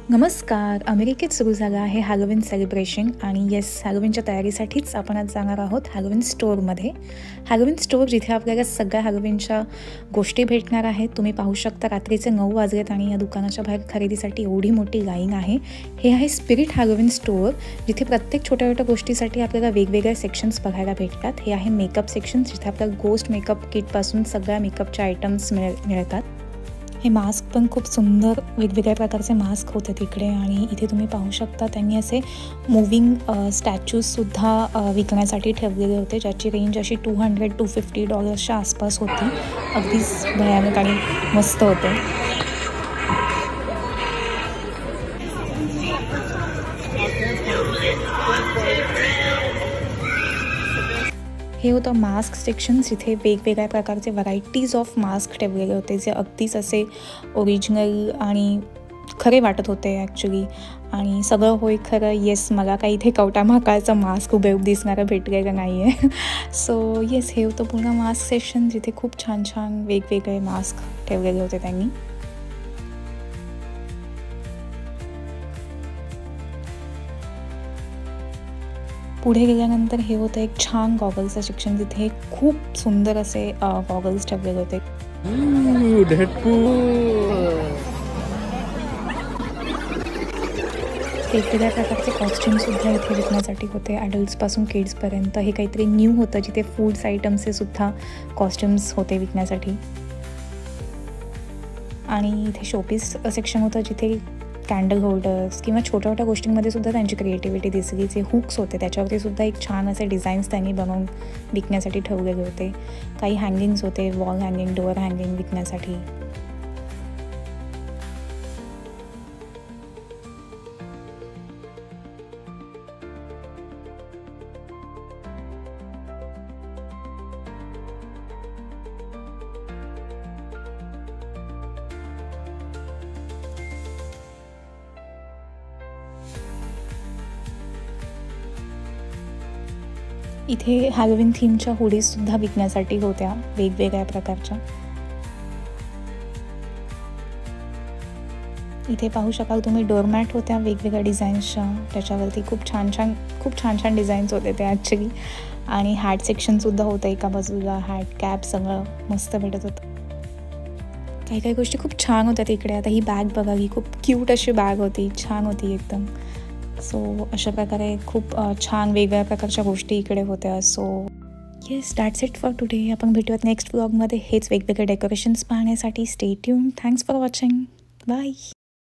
नमस्कार. अमेरिकेत सुरू झालं आहे हॅलोवीन सेलिब्रेशन आणि येस, हॅलोवीनच्या तयारीसाठीच आपण आज जाणार आहोत हॅलोवीन स्टोअरमध्ये. हॅलोवीन स्टोअर जिथे आपल्याला सगळ्या हॅलोवीनच्या गोष्टी भेटणार आहेत. तुम्ही पाहू शकता रात्रीचे 9 वाजलेत आणि या दुकानाच्या बाहेर खरेदीसाठी एवढी मोठी लाईन आहे. हे आहे स्पिरिट हॅलोवीन स्टोअर, जिथे प्रत्येक छोट्या छोट्या गोष्टीसाठी आपल्याला वेगवेगळ्या सेक्शन्स बघायला भेटतात. हे आहे मेकअप सेक्शन, जिथे आपल्याला गोस्ट मेकअप किटपासून सगळ्या मेकअपच्या आयटम्स मिळतात. हे मास्क पण खूप सुंदर वेगवेगळ्या प्रकारचे मास्क होते तिकडे आणि इथे तुम्ही पाहू शकता त्यांनी असे मूविंग स्टॅच्यूजसुद्धा विकण्यासाठी ठेवलेले होते, ज्याची रेंज अशी $200-250 आसपास होती. अगदीच भयानक आणि मस्त होते. हे होतं मास्क सेक्शन, जिथे वेगवेगळ्या प्रकारचे व्हरायटीज ऑफ मास्क ठेवलेले होते, जे अगदीच असे ओरिजिनल आणि खरे वाटत होते ॲक्च्युली. आणि सगळं होय खरं, येस, मला काही इथे कवटा महाकाळचं मास्क उभे दिसणारं भेटलेलं नाही आहे. सो येस, हे होतं पूर्ण मास्क सेक्शन, जिथे खूप छान छान वेगवेगळे मास्क ठेवलेले होते त्यांनी. पुढे गेल्यानंतर हे होतं एक छान गॉगल्सचं सेक्शन, जिथे खूप सुंदर असे गॉगल्स ठेवलेले होते. वेगवेगळ्या प्रकारचे कॉस्ट्युमसुद्धा इथे विकण्यासाठी होते, ॲडल्ट्सपासून किड्सपर्यंत. हे काहीतरी न्यू होतं, जिथे फूड्स आयटम्सचे सुद्धा कॉस्ट्युम्स होते विकण्यासाठी. आणि इथे शोपीस सेक्शन होतं, जिथे कॅन्डल होल्डर्स किंवा छोट्या छोट्या गोष्टींमध्ये सुद्धा त्यांची क्रिएटिव्हिटी दिसली. जे हुक्स होते त्याच्यावरती सुद्धा एक छान असे डिझाईन्स त्यांनी बनवून विकण्यासाठी ठेवलेले होते. काही हँगिंग्स होते, वॉल हँगिंग, डोअर हँगिंग विकण्यासाठी. इथे हॅलोवीन थीमच्या हुडीजसुद्धा विकण्यासाठी होत्या वेगवेगळ्या प्रकारच्या. इथे पाहू शकाल तुम्ही डोअरमॅट होत्या वेगवेगळ्या डिझाईन्सच्या, त्याच्यावरती खूप छान छान डिझाईन्स होते ते ॲक्च्युली. आणि हॅट सेक्शनसुद्धा होतं एका बाजूला, हॅट, कॅप सगळं मस्त भेटत होतं. काही गोष्टी खूप छान होत्या तिकडे. आता ही बॅग बघा, ही खूप क्यूट अशी बॅग होती, छान होती एकदम. सो अशा प्रकारे खूप छान वेगवेगळ्या प्रकारच्या गोष्टी इकडे होत्या. So yes, that's it for today. आपण भेटूयात नेक्स्ट व्लॉगमध्ये हेच वेगवेगळे डेकोरेशन्स पाहण्यासाठी. Stay tuned. Thanks for watching. Bye.